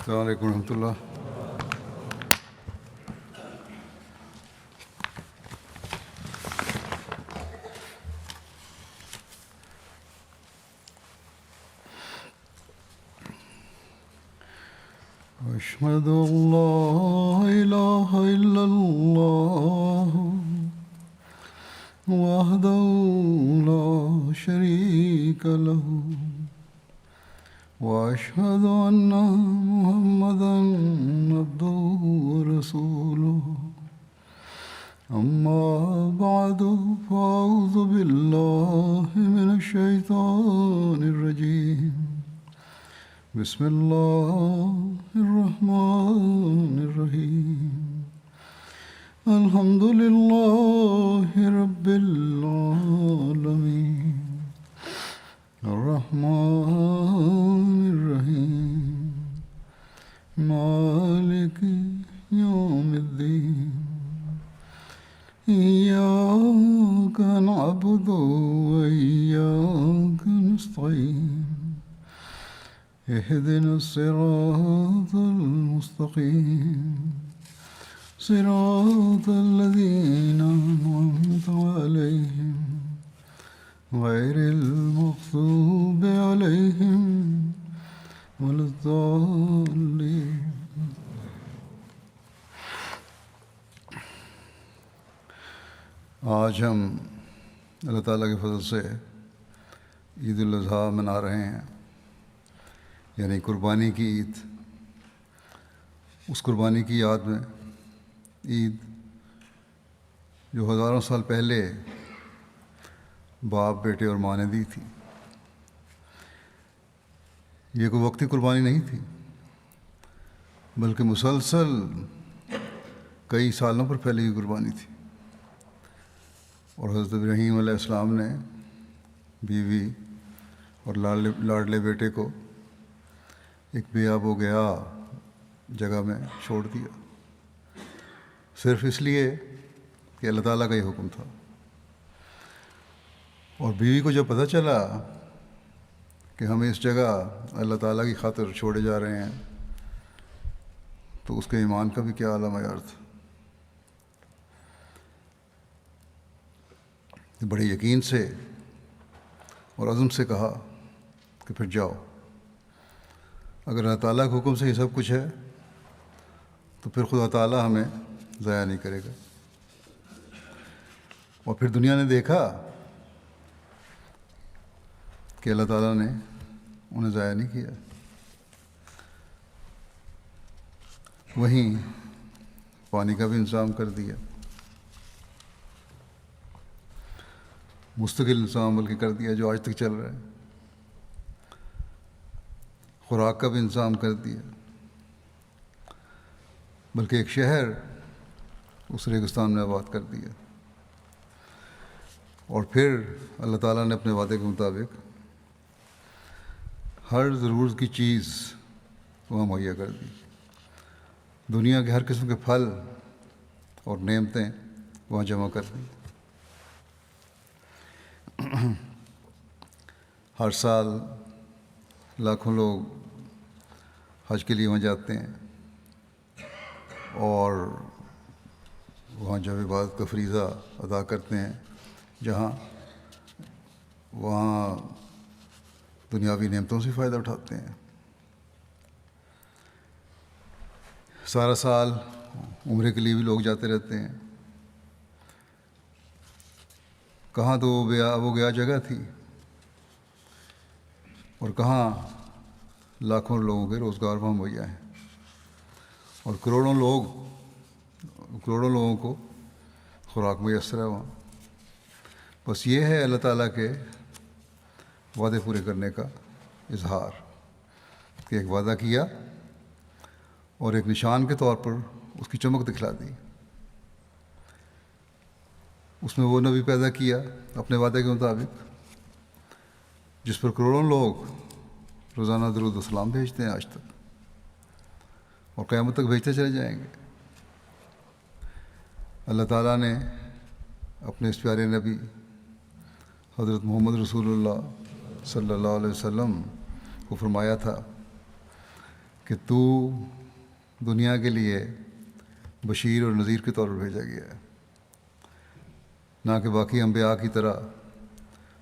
السلام علیکم ورحمۃ اللہ۔ أشهد أن لا إله إلا الله وحده لا شريك له وأشهد أن محمدا عبده ورسوله أما بعد فأعوذ بالله من الشيطان الرجيم بسم الله الرحمن الرحيم الحمد لله رب العالمين الرحمن الرحيم مالك يوم الدين إياك نعبد وإياك نستعين اهدنا الصراط المستقيم صراط الذين أنعمت عليهم غير المغضوب عليهم ولا الضالين۔ آج ہم اللہ تعالیٰ کے فضل سے عید الاضحیٰ منا رہے ہیں، یعنی قربانی کی عید۔ اس قربانی کی یاد میں عید جو ہزاروں سال پہلے باپ، بیٹے اور ماں نے دی تھی، یہ کوئی وقتی قربانی نہیں تھی، بلکہ مسلسل کئی سالوں پر پھیلی ہوئی قربانی تھی۔ اور حضرت ابراہیم علیہ السلام نے بیوی اور لاڈلے بیٹے کو ایک بے آب و گیا جگہ میں چھوڑ دیا، صرف اس لیے کہ اللہ تعالیٰ کا یہ حکم تھا۔ اور بیوی کو جب پتہ چلا کہ ہم اس جگہ اللہ تعالیٰ کی خاطر چھوڑے جا رہے ہیں، تو اس کے ایمان کا بھی کیا اعلیٰ معیار تھا۔ بڑے یقین سے اور عزم سے کہا کہ پھر جاؤ، اگر اللہ تعالیٰ کے حکم سے یہ سب کچھ ہے تو پھر خدا تعالیٰ ہمیں ضائع نہیں کرے گا۔ اور پھر دنیا نے دیکھا کہ اللہ تعالیٰ نے انہیں ضائع نہیں کیا۔ وہیں پانی کا بھی انتظام کر دیا، مستقل انتظام بلکہ کر دیا جو آج تک چل رہا ہے۔ خوراک کا بھی انتظام کر دیا، بلکہ ایک شہر اس ریگستان میں آباد کر دیا۔ اور پھر اللہ تعالیٰ نے اپنے وعدے کے مطابق ہر ضرورت کی چیز وہاں مہیا کر دی۔ دنیا کے ہر قسم کے پھل اور نعمتیں وہاں جمع کر دی۔ ہر سال لاکھوں لوگ حج کے لیے وہاں جاتے ہیں، اور وہاں جب عبادت کا فریضہ ادا کرتے ہیں، وہاں دنیاوی نعمتوں سے فائدہ اٹھاتے ہیں۔ سارا سال عمرے کے لیے بھی لوگ جاتے رہتے ہیں۔ کہاں تو وہ گیا جگہ تھی، اور کہاں لاکھوں لوگوں کے روزگار وہاں مہیا ہیں، اور کروڑوں لوگوں کو خوراک میسر ہے وہاں۔ بس یہ ہے اللہ تعالیٰ کے وعدے پورے کرنے کا اظہار، کہ ایک وعدہ کیا اور ایک نشان کے طور پر اس کی چمک دکھلا دی۔ اس میں وہ نبی پیدا کیا اپنے وعدے کے مطابق، جس پر کروڑوں لوگ روزانہ درود و سلام بھیجتے ہیں آج تک، اور قیامت تک بھیجتے چلے جائیں گے۔ اللہ تعالیٰ نے اپنے اس پیارے نبی حضرت محمد رسول اللہ صلی اللہ علیہ وسلم کو فرمایا تھا کہ تو دنیا کے لیے بشیر اور نذیر کے طور پر بھیجا گیا ہے، نہ کہ باقی انبیاء کی طرح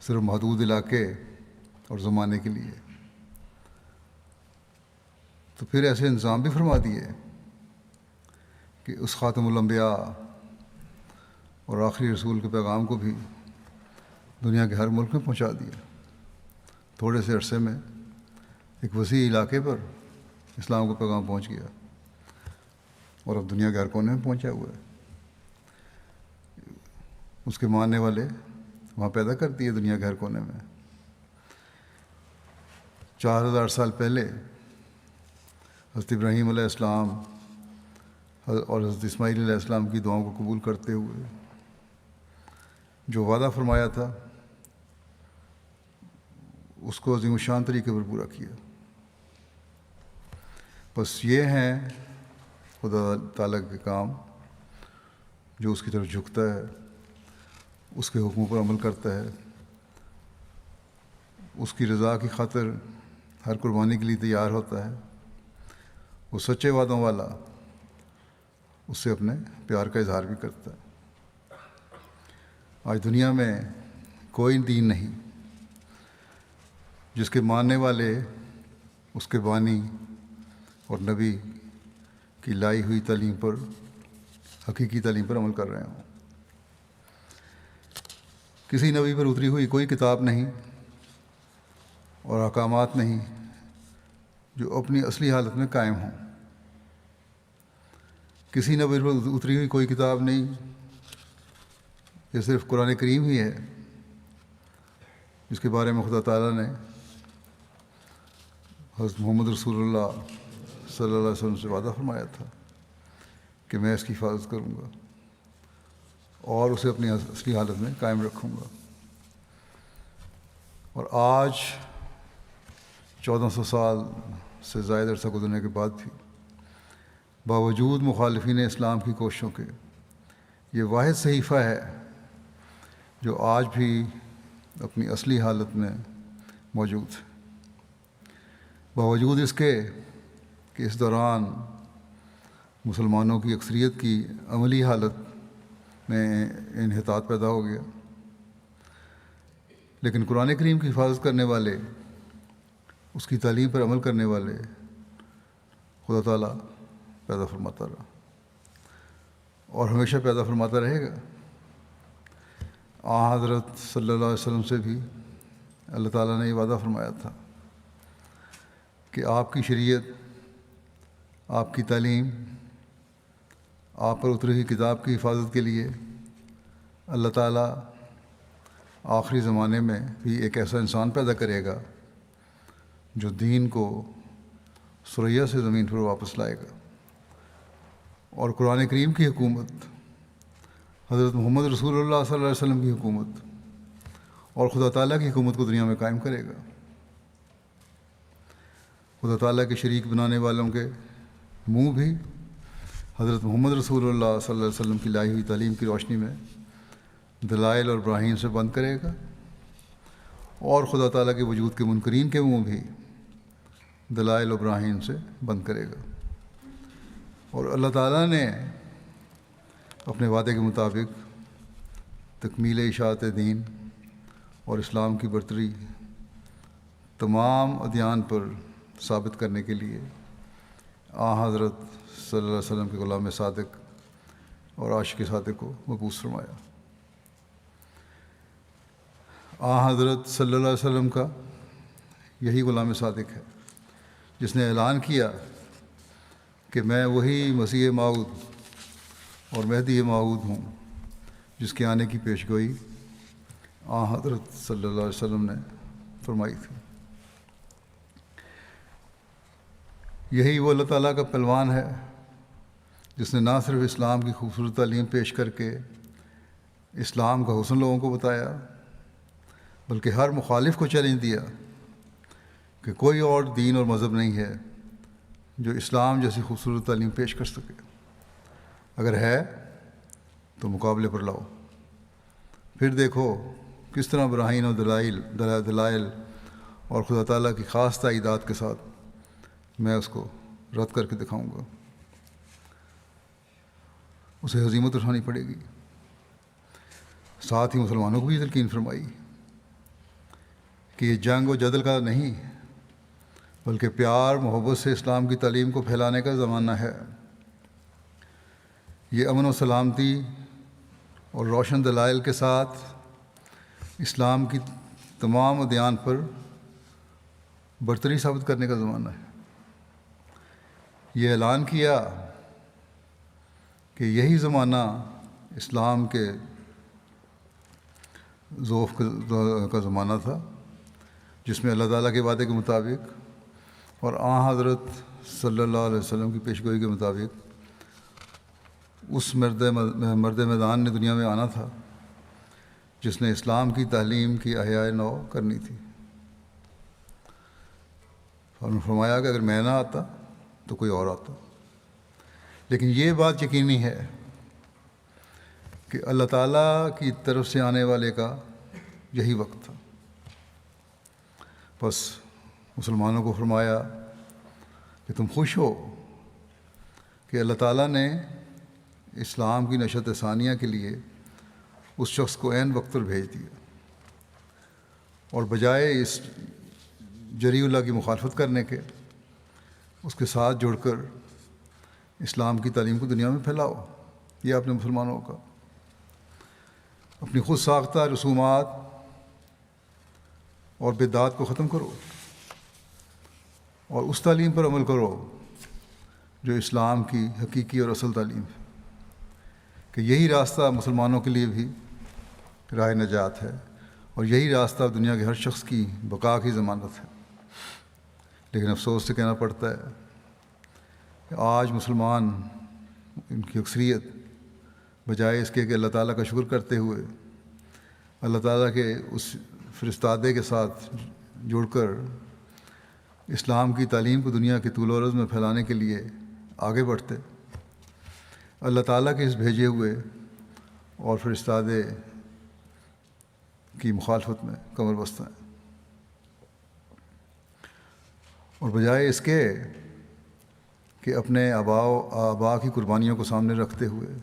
صرف محدود علاقے اور زمانے کے لیے۔ تو پھر ایسے انتظام بھی فرما دیے کہ اس خاتم الانبیاء اور آخری رسول کے پیغام کو بھی دنیا کے ہر ملک میں پہنچا دیا۔ تھوڑے سے عرصے میں ایک وسیع علاقے پر اسلام کا پیغام پہنچ گیا اور اب دنیا کے ہر کونے میں پہنچا ہوا ہے۔ اس کے ماننے والے وہاں پیدا کر دیے دنیا کے ہر کونے میں۔ 4000 سال پہلے حضرت ابراہیم علیہ السلام اور حضرت اسماعیل علیہ السلام کی دعاؤں کو قبول کرتے ہوئے جو وعدہ فرمایا تھا اس کو عظیم الشان طریقے پر پورا کیا۔ بس یہ ہیں خدا تعالیٰ کے کام، جو اس کی طرف جھکتا ہے، اس کے حکموں پر عمل کرتا ہے، اس کی رضا کی خاطر ہر قربانی کے لیے تیار ہوتا ہے، وہ سچے وعدوں والا اس سے اپنے پیار کا اظہار بھی کرتا ہے۔ آج دنیا میں کوئی دین نہیں جس کے ماننے والے اس کے بانی اور نبی کی لائی ہوئی تعلیم پر، حقیقی تعلیم پر عمل کر رہے ہوں۔ کسی نبی پر اتری ہوئی کوئی کتاب نہیں اور احکامات نہیں جو اپنی اصلی حالت میں قائم ہوں۔ کسی نبی پر اتری ہوئی کوئی کتاب نہیں، یہ صرف قرآن کریم ہی ہے جس کے بارے میں خدا تعالیٰ نے حضرت محمد رسول اللہ صلی اللہ علیہ وسلم سے وعدہ فرمایا تھا کہ میں اس کی حفاظت کروں گا اور اسے اپنی اصلی حالت میں قائم رکھوں گا۔ اور آج 1400 سال سے زائد عرصہ گزرنے کے بعد بھی باوجود مخالفین اسلام کی کوششوں کے یہ واحد صحیفہ ہے جو آج بھی اپنی اصلی حالت میں موجود ہے، باوجود اس کے کہ اس دوران مسلمانوں کی اکثریت کی عملی حالت میں انحطاط پیدا ہو گیا، لیکن قرآن کریم کی حفاظت کرنے والے، اس کی تعلیم پر عمل کرنے والے خدا تعالیٰ پیدا فرماتا رہا اور ہمیشہ پیدا فرماتا رہے گا۔ حضرت صلی اللہ علیہ وسلم سے بھی اللہ تعالیٰ نے یہ وعدہ فرمایا تھا کہ آپ کی شریعت، آپ کی تعلیم، آپ پر اتری ہوئی کتاب کی حفاظت کے لیے اللہ تعالیٰ آخری زمانے میں بھی ایک ایسا انسان پیدا کرے گا جو دین کو ثریا سے زمین پر واپس لائے گا، اور قرآن کریم کی حکومت، حضرت محمد رسول اللہ صلی اللہ علیہ وسلم کی حکومت اور خدا تعالیٰ کی حکومت کو دنیا میں قائم کرے گا۔ خدا تعالیٰ کے شریک بنانے والوں کے منہ بھی حضرت محمد رسول اللہ صلی اللہ علیہ وسلم کی لائی ہوئی تعلیم کی روشنی میں دلائل اور براہین سے بند کرے گا، اور خدا تعالیٰ کے وجود کے منکرین کے منہ بھی دلائل و براہین سے بند کرے گا۔ اور اللہ تعالیٰ نے اپنے وعدے کے مطابق تکمیل اشاعت دین اور اسلام کی برتری تمام ادیان پر ثابت کرنے کے لیے حضرت صلی اللہ علیہ وسلم کے غلام صادق اور عاشق صادق کو مبعوث فرمایا۔ حضرت صلی اللہ علیہ وسلم کا یہی غلام صادق ہے جس نے اعلان کیا کہ میں وہی مسیح موعود اور مہدی موعود ہوں جس کے آنے کی پیشگوئی حضرت صلی اللہ علیہ وسلم نے فرمائی تھی۔ یہی وہ اللہ تعالیٰ کا پہلوان ہے جس نے نہ صرف اسلام کی خوبصورت تعلیم پیش کر کے اسلام کا حسن لوگوں کو بتایا، بلکہ ہر مخالف کو چیلنج دیا کہ کوئی اور دین اور مذہب نہیں ہے جو اسلام جیسی خوبصورت تعلیم پیش کر سکے، اگر ہے تو مقابلے پر لاؤ، پھر دیکھو کس طرح براہین اور دلائل اور خدا تعالیٰ کی خاص تائیدات کے ساتھ میں اس کو رد کر کے دکھاؤں گا، اسے ہزیمت اٹھانی پڑے گی۔ ساتھ ہی مسلمانوں کو بھی تلقین فرمائی کہ یہ جنگ و جدل کا نہیں، بلکہ پیار محبت سے اسلام کی تعلیم کو پھیلانے کا زمانہ ہے۔ یہ امن و سلامتی اور روشن دلائل کے ساتھ اسلام کی تمام ادیان پر برتری ثابت کرنے کا زمانہ ہے۔ یہ اعلان کیا کہ یہی زمانہ اسلام کے ذوف کا زمانہ تھا، جس میں اللہ تعالیٰ کے وعدے کے مطابق اور آن حضرت صلی اللہ علیہ وسلم کی پیشگوئی کے مطابق اس مرد میدان نے دنیا میں آنا تھا جس نے اسلام کی تعلیم کی احیاء نو کرنی تھی۔ اور فرمایا کہ اگر میں نہ آتا تو کوئی اور آتا، لیکن یہ بات یقینی ہے کہ اللہ تعالیٰ کی طرف سے آنے والے کا یہی وقت تھا۔ بس مسلمانوں کو فرمایا کہ تم خوش ہو کہ اللہ تعالیٰ نے اسلام کی نشت ثانیہ کے لیے اس شخص کو عین وقت پر بھیج دیا، اور بجائے اس جری اللہ کی مخالفت کرنے کے اس کے ساتھ جڑ کر اسلام کی تعلیم کو دنیا میں پھیلاؤ۔ یہ اپنے مسلمانوں کا اپنی خود ساختہ رسومات اور بدعات کو ختم کرو اور اس تعلیم پر عمل کرو جو اسلام کی حقیقی اور اصل تعلیم ہے، کہ یہی راستہ مسلمانوں کے لیے بھی راہ نجات ہے، اور یہی راستہ دنیا کے ہر شخص کی بقا کی ضمانت ہے۔ لیکن افسوس سے کہنا پڑتا ہے کہ آج مسلمان، ان کی اکثریت، بجائے اس کے کہ اللہ تعالیٰ کا شکر کرتے ہوئے اللہ تعالیٰ کے اس فرستادے کے ساتھ جڑ کر اسلام کی تعلیم کو دنیا کے طول و عرض میں پھیلانے کے لیے آگے بڑھتے، اللہ تعالیٰ کے اس بھیجے ہوئے اور فرستادے کی مخالفت میں کمر بستہ ہیں، اور بجائے اس کے کہ اپنے آبا کی قربانیوں کو سامنے رکھتے ہوئے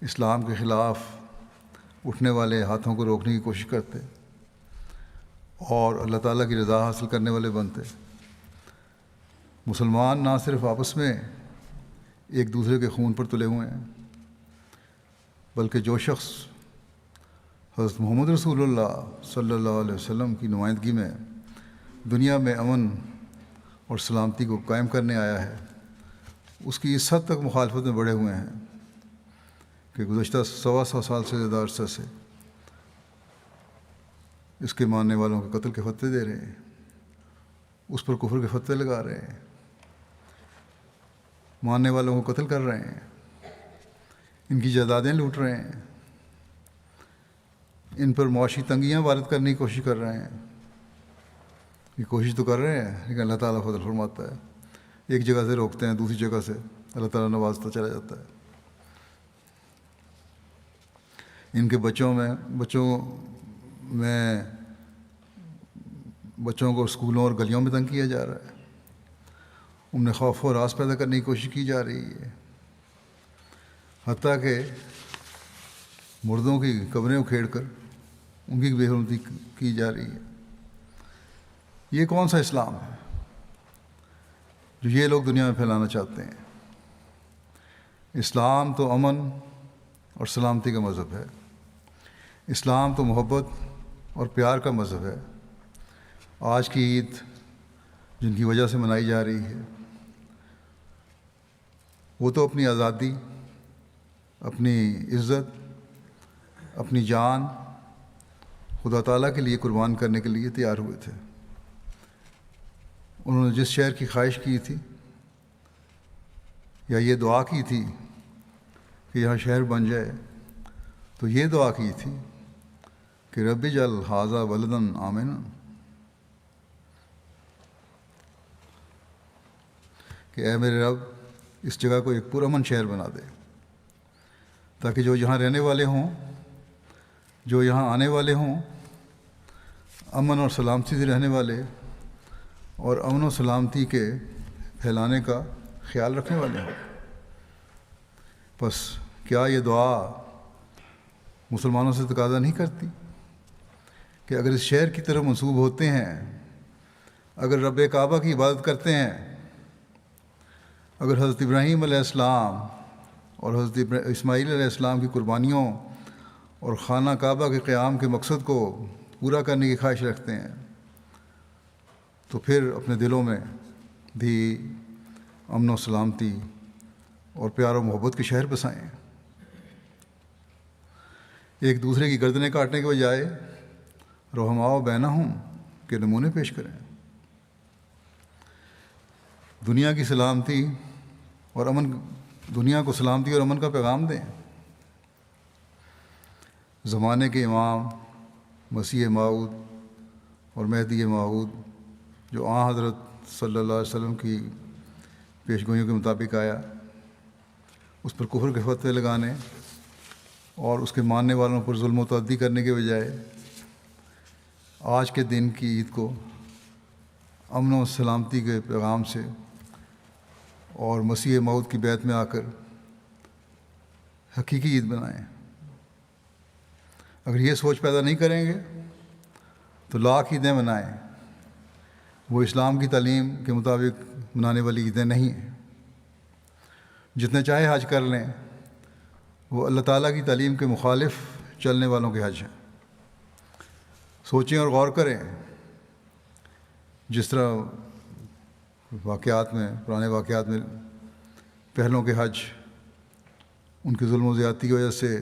اسلام کے خلاف اٹھنے والے ہاتھوں کو روکنے کی کوشش کرتے اور اللہ تعالیٰ کی رضا حاصل کرنے والے بنتے، مسلمان نہ صرف آپس میں ایک دوسرے کے خون پر تلے ہوئے ہیں، بلکہ جو شخص حضرت محمد رسول اللہ صلی اللہ علیہ وسلم کی نمائندگی میں دنیا میں امن اور سلامتی کو قائم کرنے آیا ہے، اس کی اس حد تک مخالفت میں بڑھے ہوئے ہیں کہ گزشتہ 125 سال سے زیادہ عرصہ سے اس کے ماننے والوں کے قتل کے فتوے دے رہے ہیں، اس پر کفر کے فتوے لگا رہے ہیں، ماننے والوں کو قتل کر رہے ہیں، ان کی جائیدادیں لوٹ رہے ہیں، ان پر معاشی تنگیاں وارد کرنے کی کوشش کر رہے ہیں۔ یہ کوشش تو کر رہے ہیں، لیکن اللہ تعالیٰ فضل فرماتا ہے، ایک جگہ سے روکتے ہیں، دوسری جگہ سے اللہ تعالیٰ نوازتا چلا جاتا ہے۔ ان کے بچوں کو اسکولوں اور گلیوں میں تنگ کیا جا رہا ہے، ان میں خوف و ہراس پیدا کرنے کی کوشش کی جا رہی ہے، حتیٰ کہ مردوں کی قبریں اکھیڑ کر ان کی بے حرمتی کی جا رہی ہے۔ یہ کون سا اسلام ہے جو یہ لوگ دنیا میں پھیلانا چاہتے ہیں؟ اسلام تو امن اور سلامتی کا مذہب ہے، اسلام تو محبت اور پیار کا مذہب ہے۔ آج کی عید جن کی وجہ سے منائی جا رہی ہے، وہ تو اپنی آزادی، اپنی عزت، اپنی جان خدا تعالیٰ کے لیے قربان کرنے کے لیے تیار ہوئے تھے۔ انہوں نے جس شہر کی خواہش کی تھی یا یہ دعا کی تھی کہ یہاں شہر بن جائے، تو یہ دعا کی تھی کہ رب اجعل ھذا بلدا آمنا، کہ اے میرے رب اس جگہ کو ایک پرامن شہر بنا دے، تاکہ جو یہاں رہنے والے ہوں، جو یہاں آنے والے ہوں، امن اور سلامتی سے رہنے والے اور امن و سلامتی کے پھیلانے کا خیال رکھنے والے ہیں۔ بس کیا یہ دعا مسلمانوں سے تقاضا نہیں کرتی کہ اگر اس شہر کی طرف منسوب ہوتے ہیں، اگر رب کعبہ کی عبادت کرتے ہیں، اگر حضرت ابراہیم علیہ السلام اور حضرت اسماعیل علیہ السلام کی قربانیوں اور خانہ کعبہ کے قیام کے مقصد کو پورا کرنے کی خواہش رکھتے ہیں، تو پھر اپنے دلوں میں بھی امن و سلامتی اور پیار و محبت کے شہر بسائیں۔ ایک دوسرے کی گردنیں کاٹنے کے بجائے رحماء بینہم کے نمونے پیش کریں۔ دنیا کی سلامتی اور امن، دنیا کو سلامتی اور امن کا پیغام دیں۔ زمانے کے امام مسیح موعود اور مہدی موعود جو حضرت صلی اللہ علیہ وسلم کی پیشگوئیوں کے مطابق آیا، اس پر کفر کے فتوے لگانے اور اس کے ماننے والوں پر ظلم و تعدی کرنے کے بجائے آج کے دن کی عید کو امن و سلامتی کے پیغام سے اور مسیح موعود کی بیعت میں آ کر حقیقی عید بنائیں۔ اگر یہ سوچ پیدا نہیں کریں گے تو لاکھ عیدیں منائیں، وہ اسلام کی تعلیم کے مطابق منانے والی عیدیں نہیں ہیں۔ جتنے چاہے حج کر لیں، وہ اللہ تعالیٰ کی تعلیم کے مخالف چلنے والوں کے حج ہیں۔ سوچیں اور غور کریں، جس طرح واقعات میں، پرانے واقعات میں پہلوں کے حج ان کے ظلم و زیادتی کی وجہ سے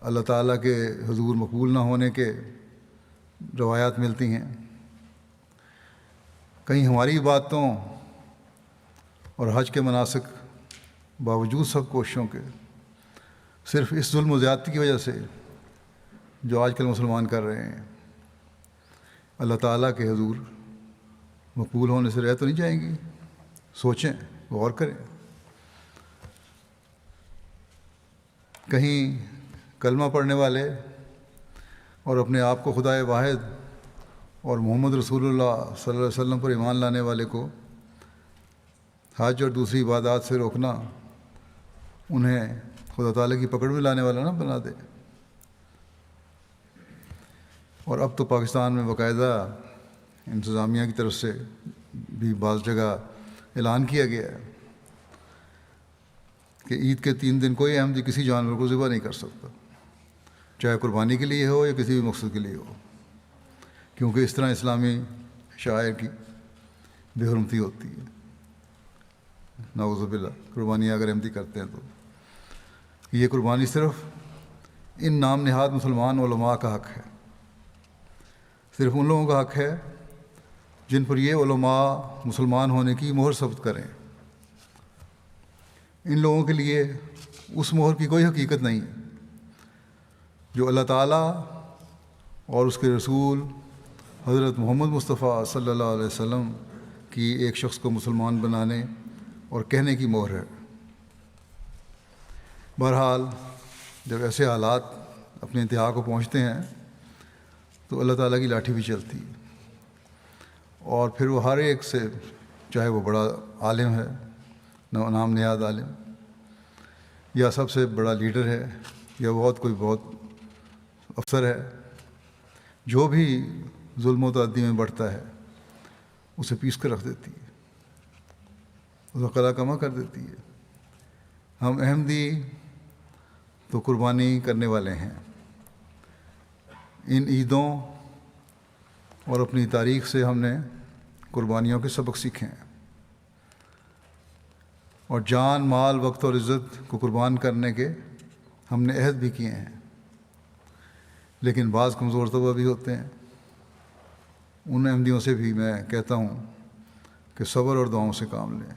اللہ تعالیٰ کے حضور مقبول نہ ہونے کے روایات ملتی ہیں۔ کہیں ہماری باتوں اور حج کے مناسک باوجود سب کوششوں کے صرف اس ظلم و زیادتی کی وجہ سے جو آج کل مسلمان کر رہے ہیں، اللہ تعالیٰ کے حضور مقبول ہونے سے رہ تو نہیں جائیں گی؟ سوچیں، غور کریں۔ کہیں کلمہ پڑھنے والے اور اپنے آپ کو خدائے واحد اور محمد رسول اللہ صلی اللہ علیہ وسلم پر ایمان لانے والے کو حج اور دوسری عبادات سے روکنا انہیں خدا تعالیٰ کی پکڑ میں لانے والا نہ بنا دے۔ اور اب تو پاکستان میں باقاعدہ انتظامیہ کی طرف سے بھی بعض جگہ اعلان کیا گیا ہے کہ عید کے 3 دن کوئی احمدی کسی جانور کو ذبح نہیں کر سکتا، چاہے قربانی کے لیے ہو یا کسی بھی مقصد کے لیے ہو، کیونکہ اس طرح اسلامی شاعر کی بے حرمتی ہوتی ہے۔ نعوذ باللہ، قربانی اگر احمدی کرتے ہیں تو یہ قربانی صرف ان نام نہاد مسلمان علماء کا حق ہے، صرف ان لوگوں کا حق ہے جن پر یہ علماء مسلمان ہونے کی مہر ثبت کریں۔ ان لوگوں کے لیے اس مہر کی کوئی حقیقت نہیں جو اللہ تعالیٰ اور اس کے رسول حضرت محمد مصطفیٰ صلی اللہ علیہ وسلم کی ایک شخص کو مسلمان بنانے اور کہنے کی مہر ہے۔ بہرحال جب ایسے حالات اپنے انتہا کو پہنچتے ہیں تو اللہ تعالیٰ کی لاٹھی بھی چلتی ہے، اور پھر وہ ہر ایک سے، چاہے وہ بڑا عالم ہے، نام نہاد عالم، یا سب سے بڑا لیڈر ہے، یا بہت افسر ہے، جو بھی ظلم و تعدی میں بڑھتا ہے اسے پیس کر رکھ دیتی ہے، اسے قلع کما کر دیتی ہے۔ ہم احمدی تو قربانی کرنے والے ہیں، ان عیدوں اور اپنی تاریخ سے ہم نے قربانیوں کے سبق سیکھے ہیں، اور جان، مال، وقت اور عزت کو قربان کرنے کے ہم نے عہد بھی کیے ہیں، لیکن بعض کمزور طبع بھی ہوتے ہیں۔ ان احمدیوں سے بھی میں کہتا ہوں کہ صبر اور دعاؤں سے کام لیں۔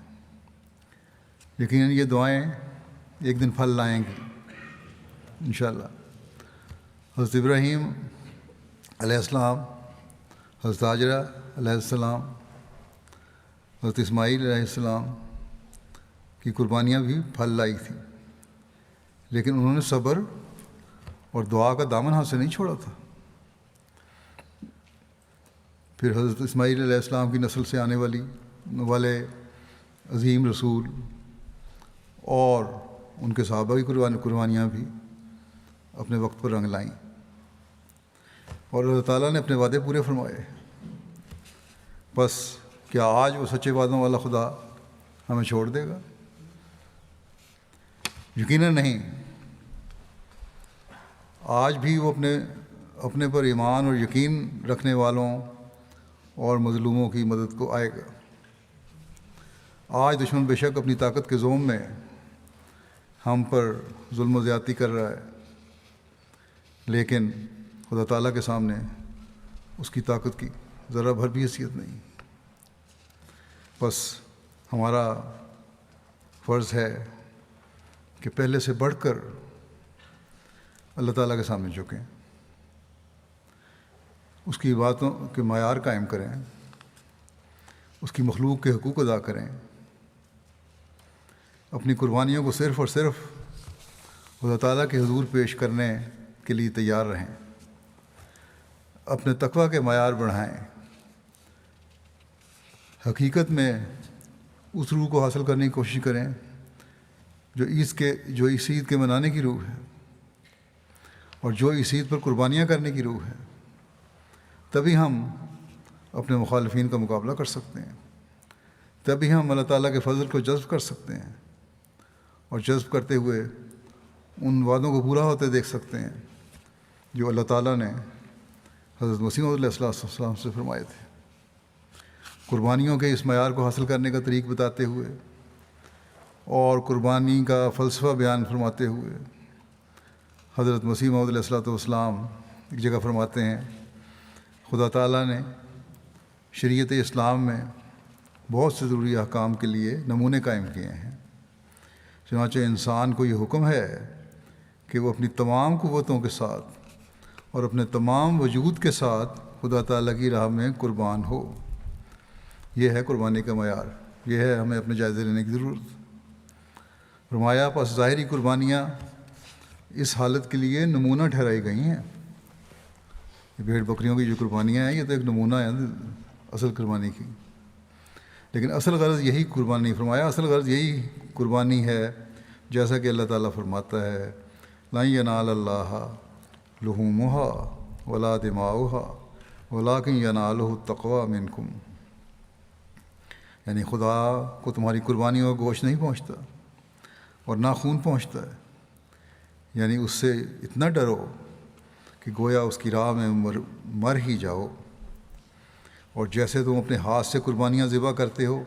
یقیناً یہ دعائیں ایک دن پھل لائیں گی انشاءاللہ۔ حضرت ابراہیم علیہ السلام، حضرت حاجرہ علیہ السلام، حضرت اسماعیل علیہ السلام کی قربانیاں بھی پھل لائی تھیں، لیکن انہوں نے صبر اور دعا کا دامن ہاتھ سے نہیں چھوڑا تھا۔ پھر حضرت اسماعیل علیہ السلام کی نسل سے آنے والی والے عظیم رسول اور ان کے صحابہ کی قربانیاں بھی اپنے وقت پر رنگ لائیں، اور اللہ تعالیٰ نے اپنے وعدے پورے فرمائے۔ بس کیا آج وہ سچے وعدوں والا خدا ہمیں چھوڑ دے گا؟ یقیناً نہیں۔ آج بھی وہ اپنے پر ایمان اور یقین رکھنے والوں اور مظلوموں کی مدد کو آئے گا۔ آج دشمن بے شک اپنی طاقت کے زوم میں ہم پر ظلم و زیادتی کر رہا ہے، لیکن خدا تعالیٰ کے سامنے اس کی طاقت کی ذرا بھر بھی حیثیت نہیں۔ بس ہمارا فرض ہے کہ پہلے سے بڑھ کر اللہ تعالیٰ کے سامنے جھکیں، اس کی باتوں کے معیار قائم کریں، اس کی مخلوق کے حقوق ادا کریں، اپنی قربانیوں کو صرف اور صرف خدا تعالیٰ کے حضور پیش کرنے کے لیے تیار رہیں، اپنے تقویٰ کے معیار بڑھائیں، حقیقت میں اس روح کو حاصل کرنے کی کوشش کریں جو اس عید کے منانے کی روح ہے اور جو اس عید پر قربانیاں کرنے کی روح ہے۔ تبھی ہم اپنے مخالفین کا مقابلہ کر سکتے ہیں، تبھی ہم اللہ تعالیٰ کے فضل کو جذب کر سکتے ہیں، اور جذب کرتے ہوئے ان وعدوں کو پورا ہوتے دیکھ سکتے ہیں جو اللہ تعالیٰ نے حضرت مسیح موعود علیہ السلام سے فرمائے تھے۔ قربانیوں کے اس معیار کو حاصل کرنے کا طریق بتاتے ہوئے اور قربانی کا فلسفہ بیان فرماتے ہوئے حضرت مسیح موعود علیہ السلام ایک جگہ فرماتے ہیں، خدا تعالیٰ نے شریعت اسلام میں بہت سے ضروری احکام کے لیے نمونے قائم کیے ہیں، چنانچہ انسان کو یہ حکم ہے کہ وہ اپنی تمام قوتوں کے ساتھ اور اپنے تمام وجود کے ساتھ خدا تعالیٰ کی راہ میں قربان ہو۔ یہ ہے قربانی کا معیار، یہ ہے ہمیں اپنے جائزے لینے کی ضرورت۔ فرمایا پس ظاہری قربانیاں اس حالت کے لیے نمونہ ٹھہرائی گئی ہیں۔ بھیڑ بکریوں کی جو قربانیاں ہیں یہ تو ایک نمونہ ہے اصل قربانی کی، لیکن اصل غرض یہی قربانی نہیں۔ فرمایا اصل غرض یہی قربانی ہے جیسا کہ اللہ تعالیٰ فرماتا ہے، لن ینال اللہ لحومها ولا دماؤها ولکن ینالہ التقوی منکم، یعنی خدا کو تمہاری قربانیوں کا گوشت نہیں پہنچتا اور نہ خون پہنچتا ہے، یعنی اس سے اتنا ڈرو کہ گویا اس کی راہ میں مر ہی جاؤ، اور جیسے تم اپنے ہاتھ سے قربانیاں ذبح کرتے ہو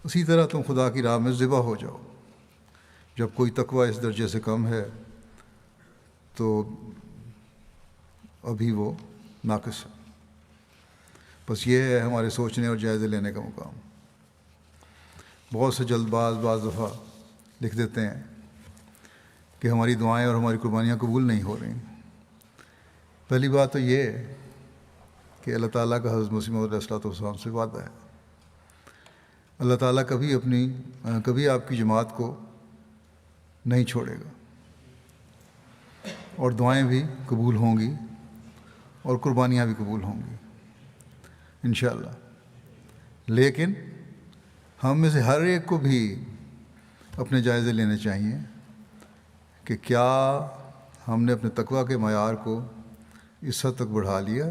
اسی طرح تم خدا کی راہ میں ذبح ہو جاؤ۔ جب کوئی تقوی اس درجے سے کم ہے تو ابھی وہ ناقص ہے۔ بس یہ ہے ہمارے سوچنے اور جائزے لینے کا مقام۔ بہت سے جلد بعض دفعہ لکھ دیتے ہیں کہ ہماری دعائیں اور ہماری قربانیاں قبول نہیں ہو رہی۔ پہلی بات تو یہ کہ اللہ تعالیٰ کا حضرت مسیح موعود علیہ السلام سے وعدہ ہے، اللہ تعالیٰ کبھی آپ کی جماعت کو نہیں چھوڑے گا، اور دعائیں بھی قبول ہوں گی اور قربانیاں بھی قبول ہوں گی انشاءاللہ۔ لیکن ہم میں سے ہر ایک کو بھی اپنے جائزے لینے چاہیے کہ کیا ہم نے اپنے تقویٰ کے معیار کو اس حد تک بڑھا لیا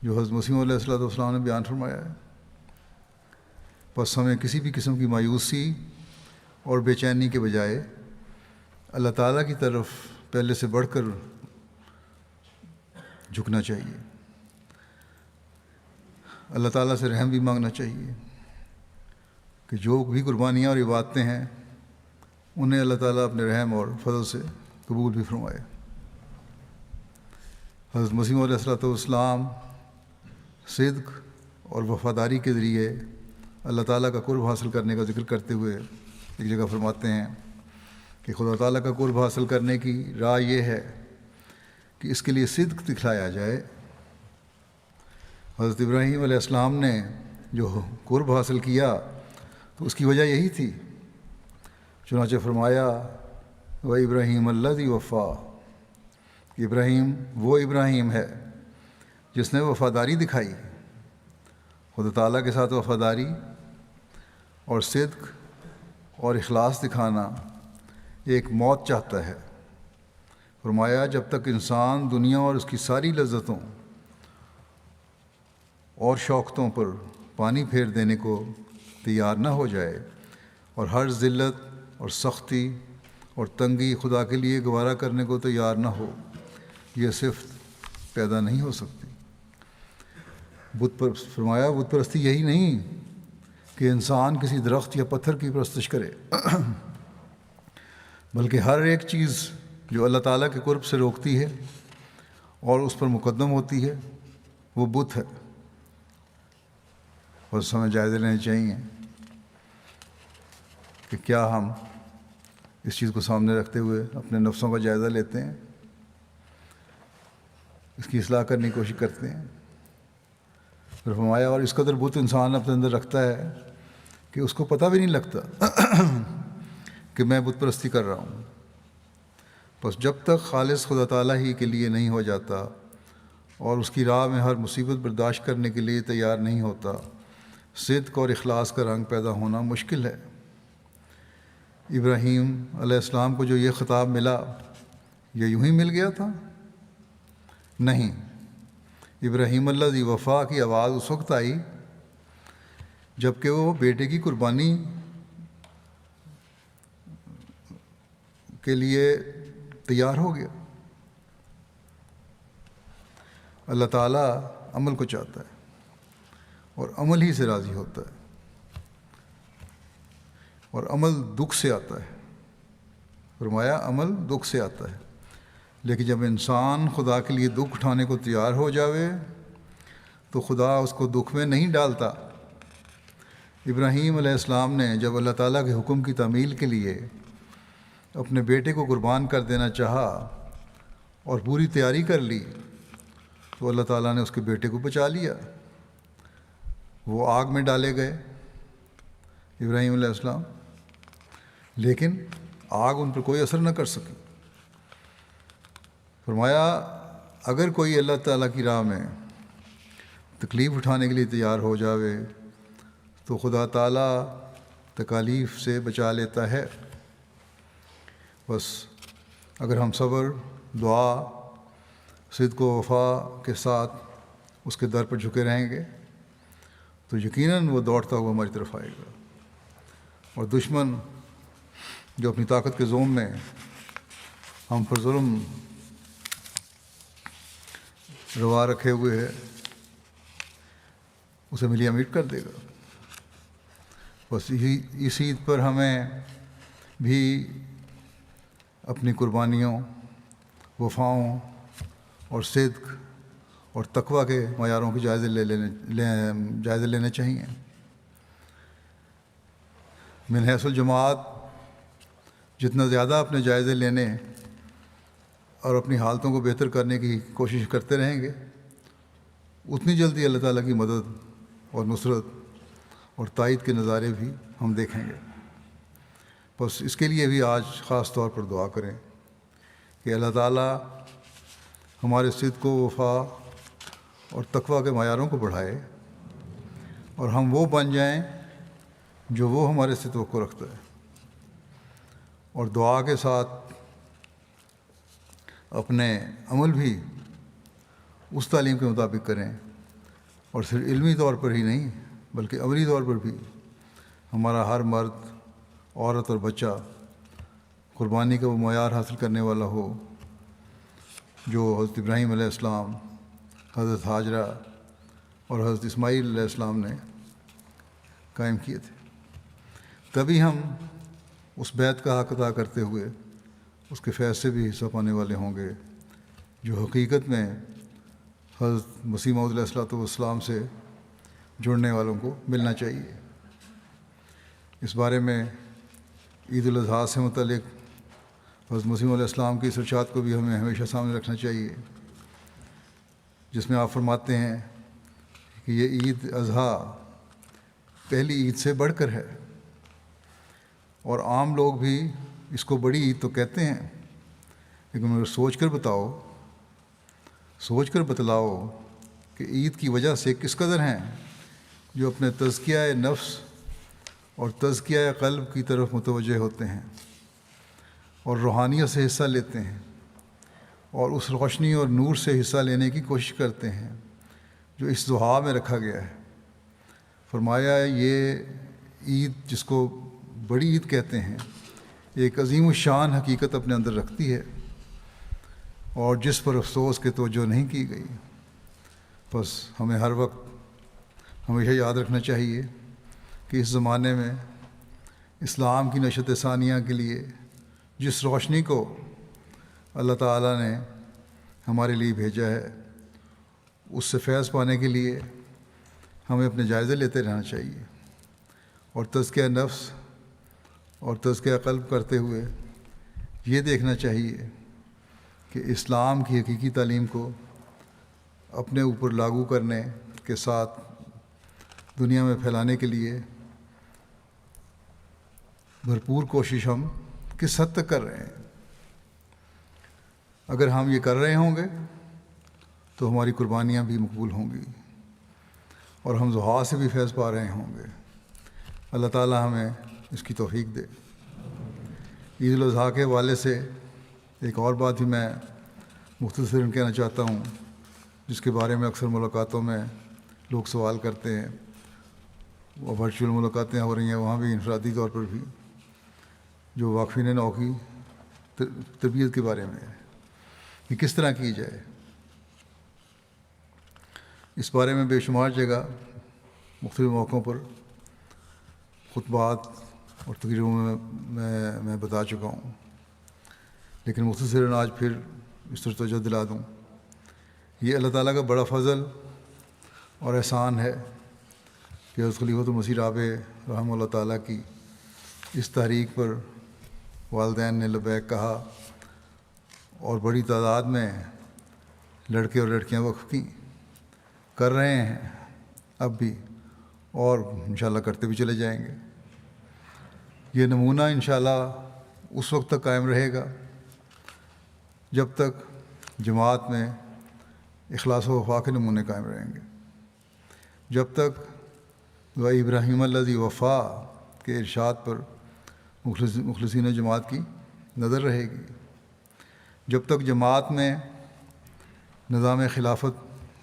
جو حضرت مسیح علیہ السلام نے بیان فرمایا ہے۔ بس ہمیں کسی بھی قسم کی مایوسی اور بے چینی کے بجائے اللہ تعالیٰ کی طرف پہلے سے بڑھ کر جھکنا چاہیے، اللہ تعالیٰ سے رحم بھی مانگنا چاہیے کہ جو بھی قربانیاں اور عبادتیں ہیں انہیں اللہ تعالیٰ اپنے رحم اور فضل سے قبول بھی فرمائے۔ حضرت مسیح علیہ السلام صدق اور وفاداری کے ذریعے اللہ تعالیٰ کا قرب حاصل کرنے کا ذکر کرتے ہوئے ایک جگہ فرماتے ہیں کہ خدا تعالیٰ کا قرب حاصل کرنے کی راہ یہ ہے کہ اس کے لیے صدق دکھلایا جائے۔ حضرت ابراہیم علیہ السلام نے جو قرب حاصل کیا تو اس کی وجہ یہی تھی، چنانچہ فرمایا وہ ابراہیم الذی وفا، ابراہیم وہ ابراہیم ہے جس نے وفاداری دکھائی خدا تعالیٰ کے ساتھ وفاداری اور صدق اور اخلاص دکھانا ایک موت چاہتا ہے۔ فرمایا جب تک انسان دنیا اور اس کی ساری لذتوں اور شوقتوں پر پانی پھیر دینے کو تیار نہ ہو جائے اور ہر ذلت اور سختی اور تنگی خدا کے لیے گوارا کرنے کو تیار نہ ہو، یہ صفت پیدا نہیں ہو سکتی۔ فرمایا بت پرستی یہی نہیں کہ انسان کسی درخت یا پتھر کی پرستش کرے، بلکہ ہر ایک چیز جو اللہ تعالیٰ کے قرب سے روکتی ہے اور اس پر مقدم ہوتی ہے وہ بت ہے۔ اور اس ہمیں جائزے لینے چاہیے کہ کیا ہم اس چیز کو سامنے رکھتے ہوئے اپنے نفسوں کا جائزہ لیتے ہیں، اس کی اصلاح کرنے کی کوشش کرتے ہیں۔ پھر فرمایا اور اس قدر بت انسان اپنے اندر رکھتا ہے کہ اس کو پتہ بھی نہیں لگتا کہ میں بت پرستی کر رہا ہوں۔ بس جب تک خالص خدا تعالیٰ ہی کے لیے نہیں ہو جاتا اور اس کی راہ میں ہر مصیبت برداشت کرنے کے لیے تیار نہیں ہوتا، صدق اور اخلاص کا رنگ پیدا ہونا مشکل ہے۔ ابراہیم علیہ السلام کو جو یہ خطاب ملا، یہ یوں ہی مل گیا تھا؟ نہیں، ابراہیم الذی وفا کی آواز اس وقت آئی جب کہ وہ بیٹے کی قربانی کے لیے تیار ہو گیا۔ اللہ تعالیٰ عمل کو چاہتا ہے اور عمل ہی سے راضی ہوتا ہے، اور عمل دکھ سے آتا ہے۔ فرمایا عمل دکھ سے آتا ہے، لیکن جب انسان خدا کے لیے دکھ اٹھانے کو تیار ہو جاوے تو خدا اس کو دکھ میں نہیں ڈالتا۔ ابراہیم علیہ السلام نے جب اللہ تعالیٰ کے حکم کی تعمیل کے لیے اپنے بیٹے کو قربان کر دینا چاہا اور پوری تیاری کر لی تو اللہ تعالیٰ نے اس کے بیٹے کو بچا لیا۔ وہ آگ میں ڈالے گئے ابراہیم علیہ السلام، لیکن آگ ان پر کوئی اثر نہ کر سکی۔ فرمایا اگر کوئی اللہ تعالیٰ کی راہ میں تکلیف اٹھانے کے لیے تیار ہو جاوے تو خدا تعالیٰ تکالیف سے بچا لیتا ہے۔ بس اگر ہم صبر، دعا، صدق و وفا کے ساتھ اس کے در پر جھکے رہیں گے تو یقیناً وہ دوڑتا ہوا ہماری طرف آئے گا، اور دشمن جو اپنی طاقت کے زوم میں ہم پر ظلم روا رکھے ہوئے ہے اسے ملیا میٹ کر دے گا۔ بس اس عید پر ہمیں بھی اپنی قربانیوں، وفاؤں اور صدق اور تقویٰ کے معیاروں کے جائزے لینے چاہیے۔ من حیث الجماعت جتنا زیادہ اپنے جائزے لینے اور اپنی حالتوں کو بہتر کرنے کی کوشش کرتے رہیں گے، اتنی جلدی اللہ تعالیٰ کی مدد اور نصرت اور تائید کے نظارے بھی ہم دیکھیں گے۔ بس اس کے لیے بھی آج خاص طور پر دعا کریں کہ اللہ تعالیٰ ہمارے صدق و وفا اور تقویٰ کے معیاروں کو بڑھائے اور ہم وہ بن جائیں جو وہ ہمارے سے توقع رکھتا ہے، اور دعا کے ساتھ اپنے عمل بھی اس تعلیم کے مطابق کریں، اور صرف علمی طور پر ہی نہیں بلکہ عملی طور پر بھی ہمارا ہر مرد، عورت اور بچہ قربانی کا وہ معیار حاصل کرنے والا ہو جو حضرت ابراہیم علیہ السلام، حضرت ہاجرہ اور حضرت اسماعیل علیہ السلام نے قائم کیے تھے۔ تبھی ہم اس بیعت کا حق ادا کرتے ہوئے اس کے فیض سے بھی حصہ پانے والے ہوں گے جو حقیقت میں حضرت مسیح موعود علیہ السلام سے جڑنے والوں کو ملنا چاہیے۔ اس بارے میں عید الاضحیٰ سے متعلق حضرت مسیح علیہ السلام کی اس ارشاد کو بھی ہمیں ہمیشہ سامنے رکھنا چاہیے، جس میں آپ فرماتے ہیں کہ یہ عید اضحیٰ پہلی عید سے بڑھ کر ہے، اور عام لوگ بھی اس کو بڑی عید تو کہتے ہیں، لیکن مگر سوچ کر بتلاؤ کہ عید کی وجہ سے کس قدر ہیں جو اپنے تزکیہ نفس اور تزکیہ قلب کی طرف متوجہ ہوتے ہیں اور روحانیت سے حصہ لیتے ہیں اور اس روشنی اور نور سے حصہ لینے کی کوشش کرتے ہیں جو اس دعا میں رکھا گیا ہے۔ فرمایا یہ عید، جس کو بڑی عید کہتے ہیں، ایک عظیم الشان حقیقت اپنے اندر رکھتی ہے اور جس پر افسوس کہ توجہ نہیں کی گئی۔ بس ہمیں ہر وقت ہمیشہ یاد رکھنا چاہیے کہ اس زمانے میں اسلام کی نشت ثانیہ کے لیے جس روشنی کو اللہ تعالیٰ نے ہمارے لیے بھیجا ہے، اس سے فیض پانے کے لیے ہمیں اپنے جائزے لیتے رہنا چاہیے اور تزکیہ نفس اور تزکیہ قلب کرتے ہوئے یہ دیکھنا چاہیے کہ اسلام کی حقیقی تعلیم کو اپنے اوپر لاگو کرنے کے ساتھ دنیا میں پھیلانے کے لیے بھرپور کوشش ہم کس حد تک کر رہے ہیں۔ اگر ہم یہ کر رہے ہوں گے تو ہماری قربانیاں بھی مقبول ہوں گی اور ہم دعا سے بھی فیض پا رہے ہوں گے۔ اللہ تعالیٰ ہمیں اس کی توفیق دے۔ عید الاضحیٰ کے حوالے سے ایک اور بات بھی میں مختصراً کہنا چاہتا ہوں، جس کے بارے میں اکثر ملاقاتوں میں لوگ سوال کرتے ہیں، وہ ورچوئل ملاقاتیں ہو رہی ہیں، وہاں بھی انفرادی طور پر بھی، جو واقفین نو کی تربیت کے بارے میں ہے کہ کس طرح کی جائے۔ اس بارے میں بے شمار جگہ مختلف موقعوں پر خطبات اور تقریروں میں بتا چکا ہوں، لیکن مختصراً آج پھر اس پر توجہ دلا دوں۔ یہ اللہ تعالیٰ کا بڑا فضل اور احسان ہے کہ حضرت خلیفۃ المسیح رابع رحمہ اللہ تعالیٰ کی اس تحریک پر والدین نے لبیک کہا اور بڑی تعداد میں لڑکے اور لڑکیاں وقف کی، کر رہے ہیں اب بھی، اور انشاءاللہ کرتے بھی چلے جائیں گے۔ یہ نمونہ انشاءاللہ اس وقت تک قائم رہے گا جب تک جماعت میں اخلاص و وفا کے نمونے قائم رہیں گے، جب تک و ابراہیم الذی وفا کے ارشاد پر مخلصین جماعت کی نظر رہے گی، جب تک جماعت میں نظام خلافت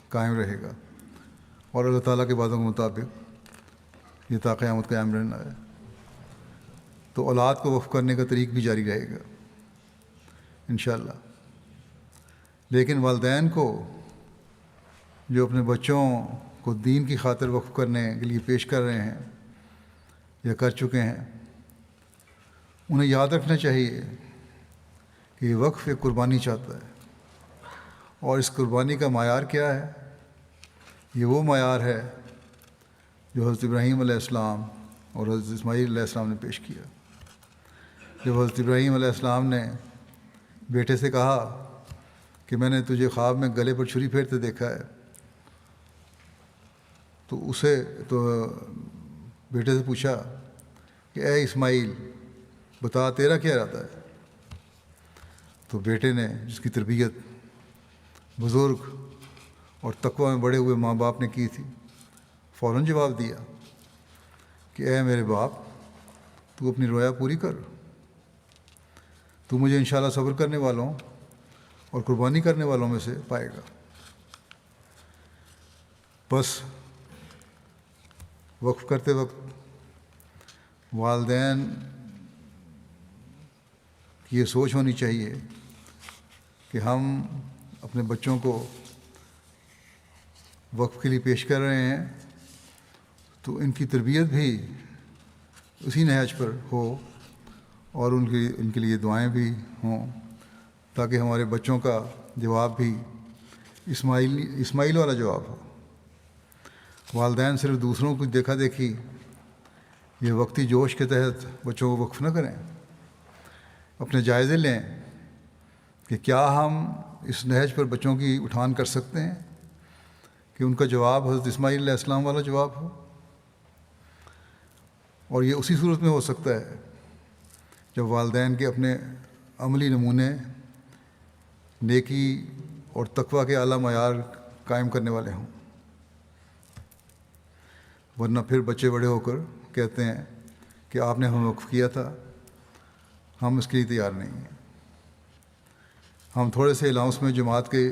قائم رہے گا اور اللہ تعالیٰ کے وعدوں کے مطابق یہ تا قیامت قائم رہنا ہے، تو اولاد کو وقف کرنے کا طریق بھی جاری رہے گا انشاءاللہ۔ لیکن والدین کو جو اپنے بچوں کو دین کی خاطر وقف کرنے کے لیے پیش کر رہے ہیں یا کر چکے ہیں، انہیں یاد رکھنا چاہیے کہ یہ وقف ایک قربانی چاہتا ہے، اور اس قربانی کا معیار کیا ہے؟ یہ وہ معیار ہے جو حضرت ابراہیم علیہ السلام اور حضرت اسماعیل علیہ السلام نے پیش کیا۔ جب حضرت ابراہیم علیہ السلام نے بیٹے سے کہا کہ میں نے تجھے خواب میں گلے پر چھری پھیرتے دیکھا ہے، تو بیٹے سے پوچھا کہ اے اسماعیل بتا تیرا کیا ارادہ ہے؟ تو بیٹے نے، جس کی تربیت بزرگ اور تقویٰ میں بڑے ہوئے ماں باپ نے کی تھی، فوراً جواب دیا کہ اے میرے باپ، تو اپنی رویا پوری کر، تو مجھے انشاءاللہ صبر کرنے والوں اور قربانی کرنے والوں میں سے پائے گا۔ بس وقف کرتے وقت والدین کی یہ سوچ ہونی چاہیے کہ ہم اپنے بچوں کو وقف کے لیے پیش کر رہے ہیں تو ان کی تربیت بھی اسی نہج پر ہو اور ان کے لیے دعائیں بھی ہوں، تاکہ ہمارے بچوں کا جواب بھی اسماعیل والا جواب ہو۔ والدین صرف دوسروں کو دیکھا دیکھی یہ وقتی جوش کے تحت بچوں کو وقف نہ کریں، اپنے جائزے لیں کہ کیا ہم اس نہج پر بچوں کی اٹھان کر سکتے ہیں کہ ان کا جواب حضرت اسماعیل علیہ السلام والا جواب ہو۔ اور یہ اسی صورت میں ہو سکتا ہے جب والدین کے اپنے عملی نمونے نیکی اور تقویٰ کے اعلیٰ معیار قائم کرنے والے ہوں۔ ورنہ پھر بچے بڑے ہو کر کہتے ہیں کہ آپ نے ہمیں وقف کیا تھا، ہم اس کے لیے تیار نہیں ہیں۔ ہم تھوڑے سے الاؤنس میں جماعت کی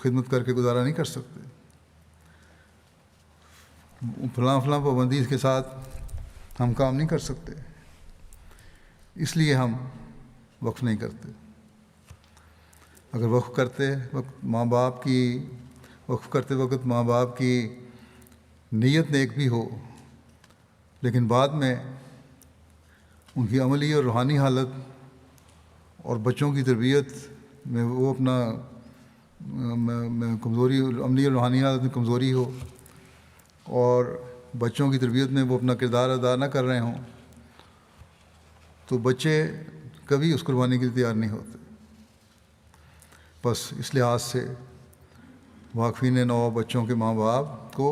خدمت کر کے گزارا نہیں کر سکتے، فلاں پابندی کے ساتھ ہم کام نہیں کر سکتے، اس لیے ہم وقف نہیں کرتے۔ اگر وقف کرتے وقت ماں باپ کی نیت نیک بھی ہو، لیکن بعد میں ان کی عملی اور روحانی حالت اور بچوں کی تربیت میں وہ اپنا کمزوری، عملی اور روحانی حالت میں کمزوری ہو، اور بچوں کی تربیت میں وہ اپنا کردار ادا نہ کر رہے ہوں، تو بچے کبھی اس قربانی کے لیے تیار نہیں ہوتے۔ بس اس لحاظ سے واقفین نو بچوں کے ماں باپ کو،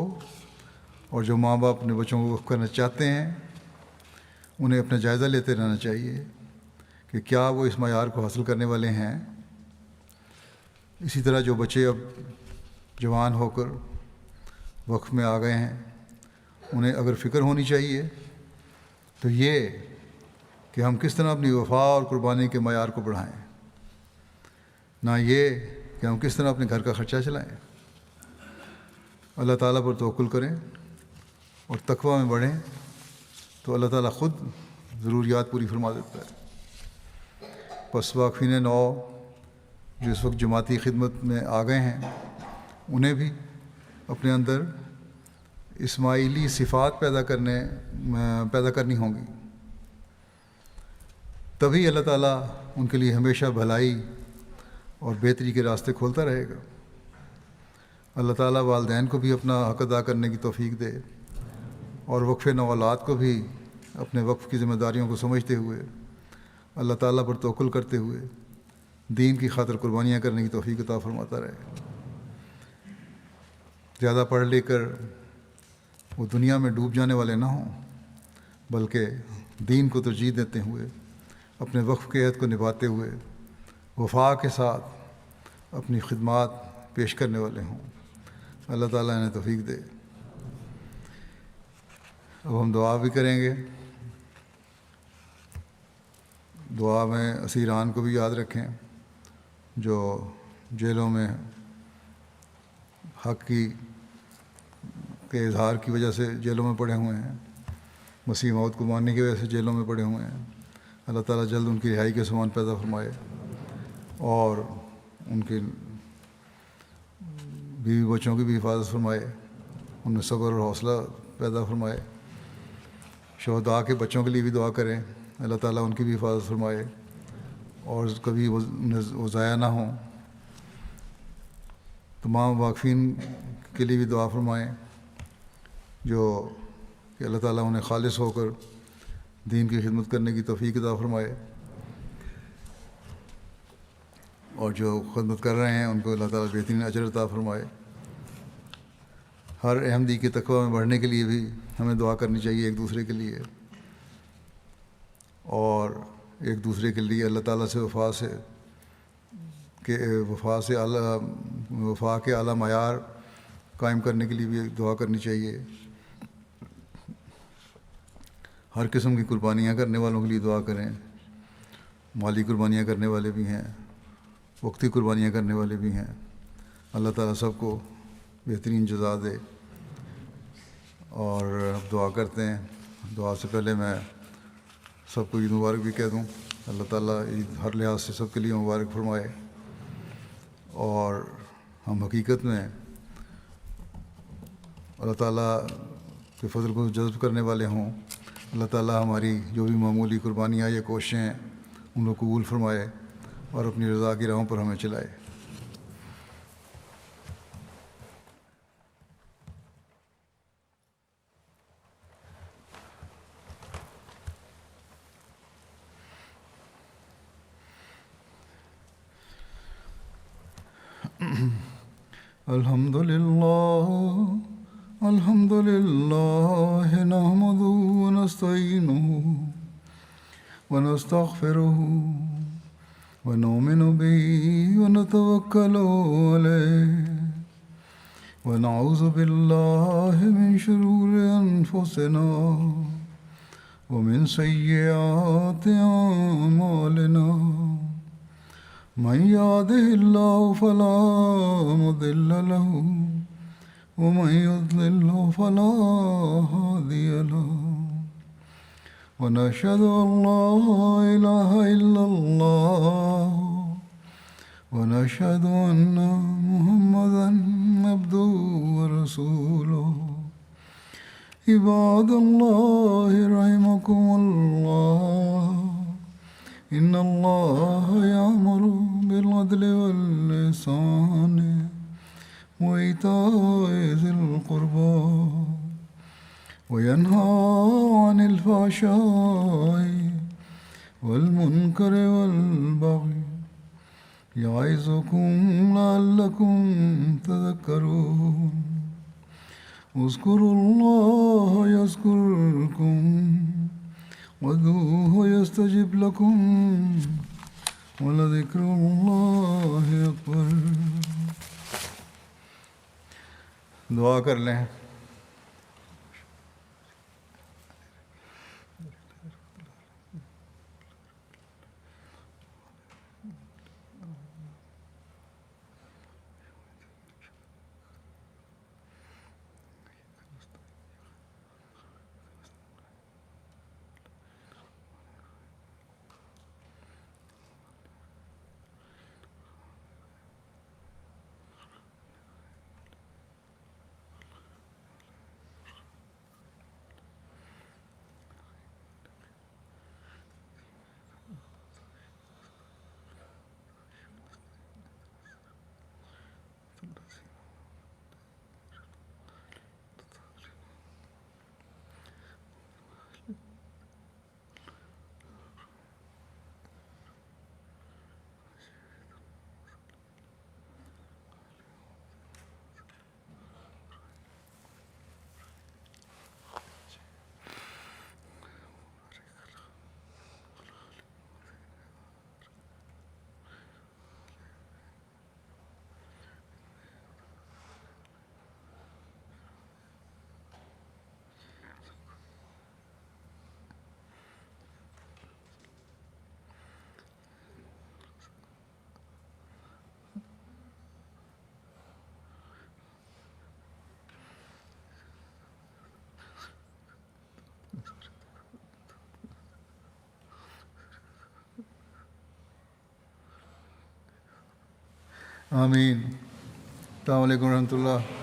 اور جو ماں باپ اپنے بچوں کو وقف کرنا چاہتے ہیں، انہیں اپنا جائزہ لیتے رہنا چاہیے کہ کیا وہ اس معیار کو حاصل کرنے والے ہیں۔ اسی طرح جو بچے اب جوان ہو کر وقف میں آ گئے ہیں، انہیں اگر فکر ہونی چاہیے تو یہ کہ ہم کس طرح اپنی وفا اور قربانی کے معیار کو بڑھائیں، نہ یہ کہ ہم کس طرح اپنے گھر کا خرچہ چلائیں۔ اللہ تعالیٰ پر توکل کریں اور تقویٰ میں بڑھیں تو اللہ تعالیٰ خود ضروریات پوری فرما دیتا ہے۔ پس واقفین نو جو اس وقت جماعتی خدمت میں آ گئے ہیں، انہیں بھی اپنے اندر اسماعیلی صفات پیدا کرنی ہوں گی، تبھی اللہ تعالیٰ ان کے لیے ہمیشہ بھلائی اور بہتری کے راستے کھولتا رہے گا۔ اللہ تعالیٰ والدین کو بھی اپنا حق ادا کرنے کی توفیق دے، اور وقف نو اولاد کو بھی اپنے وقف کی ذمہ داریوں کو سمجھتے ہوئے، اللہ تعالیٰ پر توکل کرتے ہوئے دین کی خاطر قربانیاں کرنے کی توفیق عطا فرماتا رہے۔ زیادہ پڑھ لے کر وہ دنیا میں ڈوب جانے والے نہ ہوں، بلکہ دین کو ترجیح دیتے ہوئے، اپنے وقف کے عہد کو نبھاتے ہوئے وفا کے ساتھ اپنی خدمات پیش کرنے والے ہوں۔ اللہ تعالیٰ انہیں توفیق دے۔ اب ہم دعا بھی کریں گے۔ دعا میں اسیران کو بھی یاد رکھیں جو جیلوں میں حق کے اظہار کی وجہ سے جیلوں میں پڑے ہوئے ہیں، مسیح موعود کو ماننے کی وجہ سے جیلوں میں پڑے ہوئے ہیں۔ اللہ تعالیٰ جلد ان کی رہائی کے سامان پیدا فرمائے، اور ان کے بیوی بچوں کی بھی حفاظت فرمائے، ان میں صبر اور حوصلہ پیدا فرمائے۔ شہداء کے بچوں کے لیے بھی دعا کریں، اللہ تعالیٰ ان کی بھی حفاظت فرمائے اور کبھی وہ ضائع نہ ہوں۔ تمام واقفین کے لیے بھی دعا فرمائیں جو کہ اللہ تعالیٰ انہیں خالص ہو کر دین کی خدمت کرنے کی توفیق عطا فرمائے، اور جو خدمت کر رہے ہیں ان کو اللہ تعالیٰ بہترین اجر عطا فرمائے۔ ہر احمدی کے تقویٰ میں بڑھنے کے لیے بھی ہمیں دعا کرنی چاہیے ایک دوسرے کے لیے، اور ایک دوسرے کے لیے اللہ تعالیٰ سے وفا کے اعلیٰ معیار قائم کرنے کے لیے بھی دعا کرنی چاہیے۔ ہر قسم کی قربانیاں کرنے والوں کے لیے دعا کریں، مالی قربانیاں کرنے والے بھی ہیں، وقتی قربانیاں کرنے والے بھی ہیں۔ اللہ تعالیٰ سب کو بہترین جزا دے۔ اور اب دعا کرتے ہیں۔ دعا سے پہلے میں سب کو عید مبارک بھی کہہ دوں۔ اللہ تعالیٰ عید ہر لحاظ سے سب کے لیے مبارک فرمائے، اور ہم حقیقت میں اللہ تعالیٰ کے فضل کو جذب کرنے والے ہوں۔ اللہ تعالیٰ ہماری جو بھی معمولی قربانیاں یا کوششیں ہیں ان کو قبول فرمائے اور اپنی رضا کی راہوں پر ہمیں چلائے۔ الحمد لله نحمده ونستعينه ونستغفره ونؤمن به ونتوكل عليه ونعوذ بالله من شرور أنفسنا ومن سيئات أعمالنا من يهده الله فلا مضل له ومن يضلل فلا هادي له ونشهد أن لا إله إلا الله ونشهد أن محمدا عبده ورسوله عباد الله رحمكم الله إن الله يأمر بالعدل والإحسان وإيتاء ذي القربى وينهى عن الفحشاء والمنكر والبغي يعظكم لعلكم تذكرون اذكروا الله يذكركم وادعوه يستجب لكم ولذكر الله أكبر. دعا کر لیں. آمین. السلام علیکم ورحمۃ اللہ.